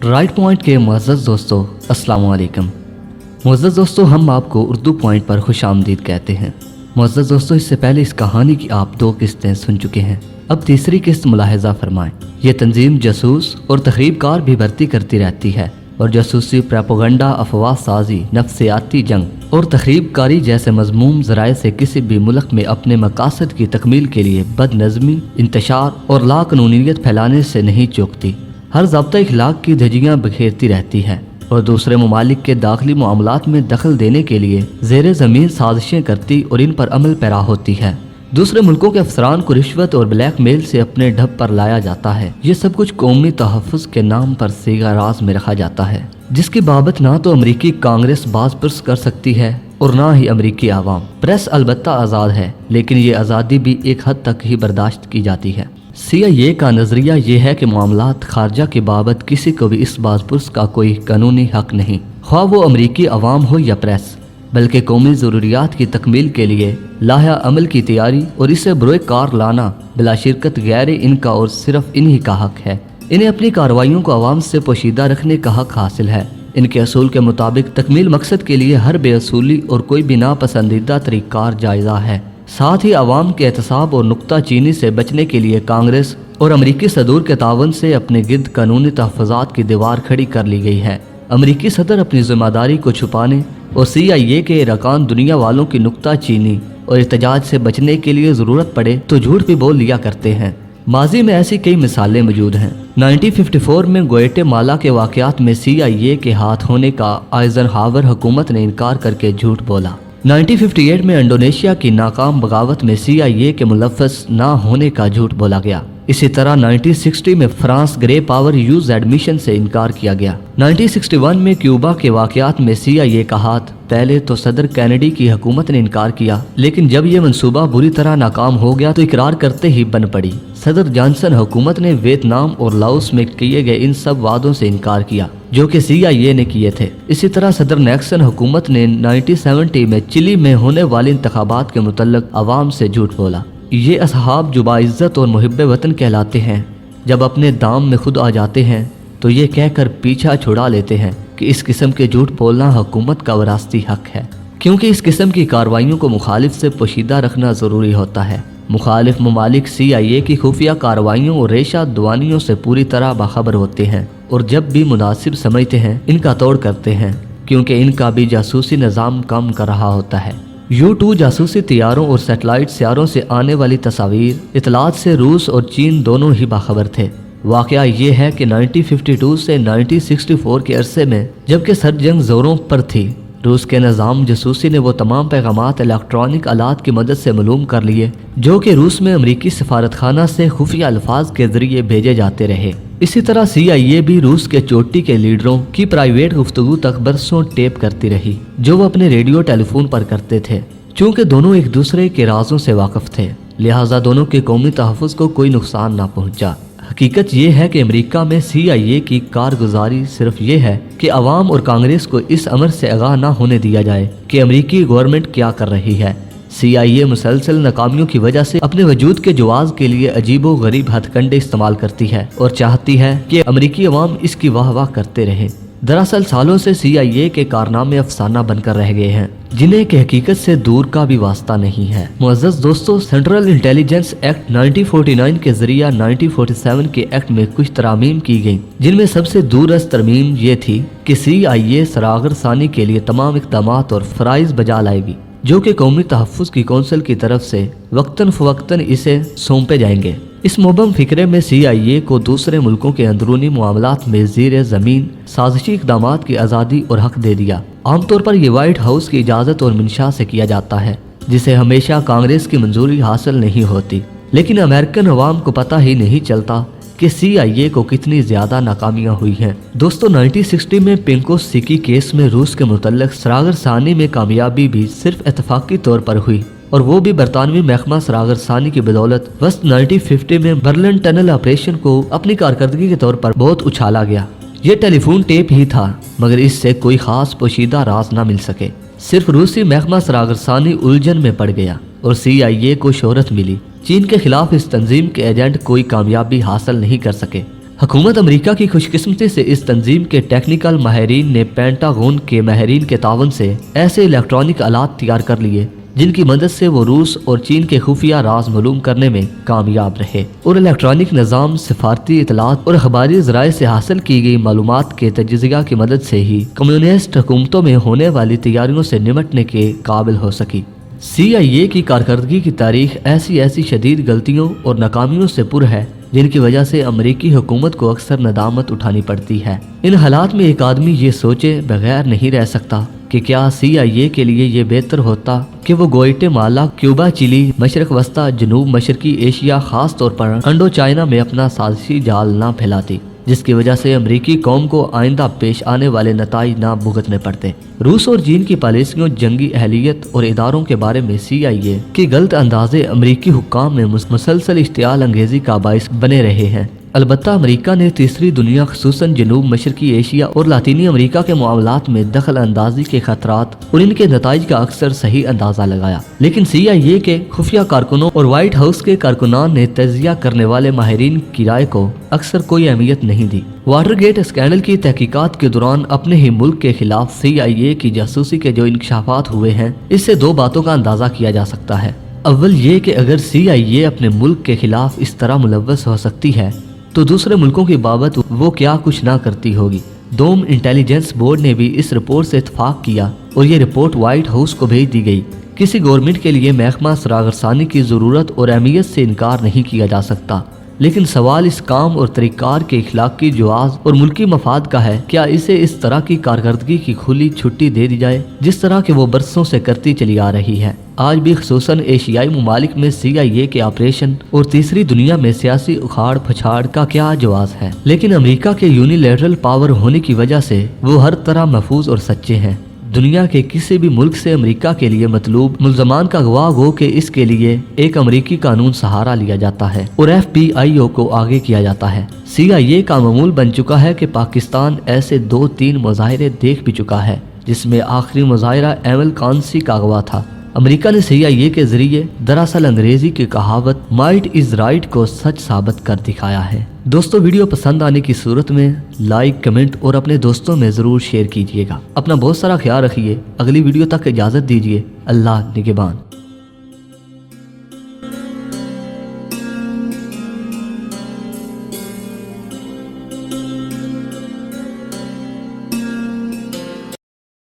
Right point के मुअज़्ज़ज़ दोस्तों अस्सलाम वालेकुम। मुअज़्ज़ज़ दोस्तों, हम आपको उर्दू पॉइंट पर खुश आमदीद कहते हैं। मुअज़्ज़ज़ दोस्तों, इससे पहले इस कहानी की आप 2 किस्तें सुन चुके हैं, अब तीसरी किस्त मुलाहिज़ा फरमाएं। ये तंजीम जासूस और तखरीबकार भी भर्ती करती रहती है और जासूसी, प्रोपेगेंडा, अफवाह साजी, नफ्सियाती जंग और तखरीबकारी जैसे मज़मूम ज़राए से किसी भी मुल्क में अपने मकासद की तकमील के लिए बदनज़मी, इंतशार और लाक़ानूनीयत फैलाने से नहीं चूकती। हर ज़ाब्ता इखलाक की धज्जियाँ बिखेरती रहती है और दूसरे ममालिक के दाखिली मामलात में दखल देने के लिए ज़ेरे ज़मीन साजिशें करती और इन पर अमल पैरा होती है। दूसरे मुल्कों के अफसरान को रिश्वत और ब्लैक मेल से अपने ढब पर लाया जाता है। ये सब कुछ कौमी तहफ़्फ़ुज़ के नाम पर सीगा राज में रखा जाता है, जिसकी बाबत ना तो अमरीकी कांग्रेस बाज पुरस कर सकती है और ना ही अमरीकी आवाम। प्रेस अलबत्ता आज़ाद है, लेकिन ये आज़ादी भी एक हद तक ही बर्दाश्त की जाती है। CIA का नज़रिया ये है कि मामलात खारजा के बाबत किसी को भी इस बाज़पुरस का कोई कानूनी हक नहीं, ख्वाह वो अमरीकी अवाम हो या प्रेस, बल्कि कौमी ज़रूरियात की तकमील के लिए लाया अमल की तैयारी और इसे बरोए कार लाना बिलाशिरकत गैर इनका और सिर्फ इन्हीं का हक है। इन्हें अपनी कार्रवाइयों को आवाम से पोशीदा रखने का हक हासिल है। इनके असूल के मुताबिक तकमील मकसद के लिए हर बेअसूली और कोई भी नापसंदीदा तरीक़ार जायज़ा है। साथ ही आवाम के एहतसाब और नुक्ता चीनी से बचने के लिए कांग्रेस और अमरीकी सदूर के तावन से अपने गिर्द कानूनी तहफ़्फ़ुज़ात की दीवार खड़ी कर ली गई है। अमरीकी सदर अपनी ज़िम्मेदारी को छुपाने और CIA के अरकान दुनिया वालों की नुक्ता चीनी और एहतजाज से बचने के लिए ज़रूरत पड़े तो झूठ भी बोल लिया करते हैं। माजी में ऐसी कई मिसालें मौजूद हैं। 1954 में ग्वाटेमाला के वाक़यात में CIA के हाथ होने का आइज़नहावर हुकूमत ने इनकार करके झूठ बोला। 1958 में इंडोनेशिया की नाकाम बगावत में CIA के मुलव्वस ना होने का झूठ बोला गया। इसी तरह 1960 में France grey power use admission से इनकार किया गया। 1961 में क्यूबा के वाक़यात में CIA का हाथ, पहले तो सदर कैनेडी की हुकूमत ने इनकार किया, लेकिन जब यह मंसूबा बुरी तरह नाकाम हो गया तो इकरार करते ही बन पड़ी। सदर जॉनसन हुकूमत ने वियतनाम और लाओस में किए गए इन सब वादों से इनकार किया जो कि CIA ने किए थे। इसी तरह सदर नैक्सन हुकूमत ने 1970 में चिली में होने वाले इंतखाबात के मुतल्लिक अवाम से झूठ बोला। ये असहाब जो बाइज़्ज़त और मुहिब्बे वतन कहलाते हैं, जब अपने दाम में खुद आ जाते हैं तो ये कहकर पीछा छुड़ा लेते हैं कि इस किस्म के झूठ बोलना हुकूमत का वरासती हक है, क्योंकि इस किस्म की कार्रवाइयों को मुखालिफ से पोशीदा रखना ज़रूरी होता है। मुखालिफ ममालिक CIA की खुफिया कार्रवाइयों और रेशा दुआनियों से पूरी तरह बाखबर होते हैं और जब भी मुनासिब समझते हैं इनका तोड़ करते हैं, क्योंकि इनका भी जासूसी निज़ाम काम कर रहा होता है। U-2 जासूसी तैयारों और सेटेलाइट सियारों से आने वाली तस्वीर इतलात से रूस और चीन दोनों ही बाखबर थे। वाक़या ये है कि 1952 से 1964 के अरसे में जबकि सरजंग ज़ोरों पर थी, रूस के निज़ाम जासूसी ने वो तमाम पैगामात इलेक्ट्रॉनिक आलात की मदद से मालूम कर लिए जो कि रूस में अमरीकी सफारतखाना से खुफिया अल्फाज के ज़रिए भेजे जाते रहे। इसी तरह CIA भी रूस के चोटी के लीडरों की प्राइवेट गुफ्तगू तक बरसों टेप करती रही जो वो अपने रेडियो टेलीफोन पर करते थे। चूँकि दोनों एक दूसरे के राजों से वाकिफ थे, लिहाजा दोनों के कौमी तहफ़्फ़ुज़ को कोई नुकसान ना पहुँचा। हकीकत ये है कि अमेरिका में CIA की कारगुजारी सिर्फ ये है कि अवाम और कांग्रेस को इस अमर से आगाह ना होने दिया जाए कि अमेरिकी गवर्नमेंट क्या कर रही है। CIA मुसलसल नाकामियों की वजह से अपने वजूद के जवाज़ के लिए अजीबो गरीब हथकंडे इस्तेमाल करती है और चाहती है कि अमरीकी अवाम इसकी वाह वाह करते रहे। दरअसल सालों से CIA के कारनामे अफसाना बनकर रह गए हैं जिन्हें कि हकीकत से दूर का भी वास्ता नहीं है। मुअज़्ज़ज़ दोस्तों, सेंट्रल इंटेलिजेंस एक्ट 1949 के जरिए 1947 के एक्ट में कुछ तरामीम की गई, जिनमें सबसे दूरस तरमीम ये थी कि CIA सरागर सानी के लिए तमाम इक़दामात और फ़राइज़ बजा लाएगी जो कि कौमी तहफ़्फ़ुज़ की कौंसिल की तरफ से वक्तन फ़वक्तन इसे सौंपे जाएंगे। इस मुबम फिक्रे में CIA को दूसरे मुल्कों के अंदरूनी मामलात में ज़ीरे ज़मीन साजिशी इक़दामात की आज़ादी और हक दे दिया। आमतौर पर यह वाइट हाउस की इजाज़त और मंशा से किया जाता है, जिसे हमेशा कांग्रेस की मंजूरी हासिल नहीं होती। लेकिन अमेरिकन अवाम को पता ही नहीं चलता कि CIA को कितनी ज़्यादा नाकामियाँ हुई हैं। दोस्तों, 1960 में पिंको सिकी केस में रूस के मुतल्लिक सरागर सानी में कामयाबी भी सिर्फ इत्तफाकी तौर पर हुई और वो भी बरतानवी महकमा सरागर सानी की बदौलत। वस्त 1950 में बर्लिन टनल ऑपरेशन को अपनी कारकर्दगी के तौर पर बहुत उछाला गया। ये टेलीफोन टेप ही था, मगर इससे कोई खास पोशीदा राज ना मिल सके। सिर्फ रूसी महकमा सरागर सानी उलझन में पड़ गया और CIA को शोहरत मिली। चीन के खिलाफ इस तंजीम के एजेंट कोई कामयाबी हासिल नहीं कर सके। हुकूमत अमेरिका की खुशकिस्मती से इस तंजीम के टेक्निकल माहिरीन ने पेंटागन के माहिरीन के तावन से ऐसे इलेक्ट्रॉनिक आलात तैयार कर लिए जिनकी मदद से वो रूस और चीन के खुफिया राज मालूम करने में कामयाब रहे और इलेक्ट्रॉनिक निज़ाम, सिफारती इतलात और अखबारी ज़राए से हासिल की गई मालूमात के तजिज़िया की मदद से ही कम्युनिस्ट हुकूमतों में होने वाली तैयारियों से निमटने के काबिल हो सकी। CIA की कारकर्दगी की तारीख ऐसी शदीद गलतियों और नाकामियों से पुर है जिनकी वजह से अमेरिकी हुकूमत को अक्सर नदामत उठानी पड़ती है। इन हालात में एक आदमी ये सोचे बगैर नहीं रह सकता कि क्या CIA के लिए ये बेहतर होता कि वो ग्वाटेमाला, क्यूबा, चिली, मशरक वस्ता, जनूब मशरकी एशिया, खास तौर पर इंडो चाइना में अपना साजिशी जाल ना फैलाती जिसकी वजह से अमेरिकी कौम को आइंदा पेश आने वाले नताइज ना भुगतने पड़ते। रूस और चीन की पॉलिसियों, जंगी अहलियत और इदारों के बारे में CIA के गलत अंदाजे अमेरिकी हुक्काम में मुसलसल इश्तियाल अंगेजी का बाइस बने रहे हैं। अलबत्ता अमेरिका ने तीसरी दुनिया, खुसूसन जनूब मशरकी एशिया और लातीनी अमेरिका के मामलात में दखल अंदाजी के खतरात और इनके नताइज का अक्सर सही अंदाजा लगाया, लेकिन CIA के खुफिया कारकुनों और व्हाइट हाउस के कारकुनान ने तजिया करने वाले माहिरीन की राय को अक्सर कोई अहमियत नहीं दी। वाटरगेट स्कैंडल की तहकीकात के दौरान अपने ही मुल्क के खिलाफ CIA की जासूसी के जो इंकशाफात हुए हैं, इससे दो बातों का अंदाजा किया जा सकता है। अव्वल ये कि अगर CIA अपने मुल्क के खिलाफ इस तरह मुलव्वस हो सकती है तो दूसरे मुल्कों की बाबत वो क्या कुछ ना करती होगी। डोम इंटेलिजेंस बोर्ड ने भी इस रिपोर्ट से इत्तफाक किया और ये रिपोर्ट व्हाइट हाउस को भेज दी गई। किसी गवर्नमेंट के लिए महकमा सरागरसानी की ज़रूरत और अहमियत से इनकार नहीं किया जा सकता, लेकिन सवाल इस काम और तरीक़ार के इखलाकी जवाज़ और मुल्की मफाद का है। क्या इसे इस तरह की कारकर्दगी की खुली छुट्टी दे दी जाए जिस तरह के वो बरसों से करती चली आ रही है। आज भी खुसूसन एशियाई ममालिक में CIA के ऑपरेशन और तीसरी दुनिया में सियासी उखाड़ फछाड़ का क्या जवाब है, लेकिन अमेरिका के यूनिलैटरल पावर होने की वजह से वो हर तरह महफूज और सच्चे हैं। दुनिया के किसी भी मुल्क से अमेरिका के लिए मतलूब मुल्जमान का गवाह हो के इसके लिए एक अमेरिकी कानून सहारा लिया जाता है और FBIO को आगे किया जाता है। CIA का मामूल बन चुका है कि पाकिस्तान ऐसे 2-3 मुजाहिरे देख भी चुका है जिसमें आखिरी मुजाहिरा एमल कांसी का गवाह था। अमेरिका ने CIA के जरिए दरअसल अंग्रेजी की कहावत माइट इज राइट को सच साबित कर दिखाया है। दोस्तों, वीडियो पसंद आने की सूरत में लाइक, कमेंट और अपने दोस्तों में जरूर शेयर कीजिएगा। अपना बहुत सारा ख्याल रखिए। अगली वीडियो तक इजाजत दीजिए। अल्लाह निगहबान।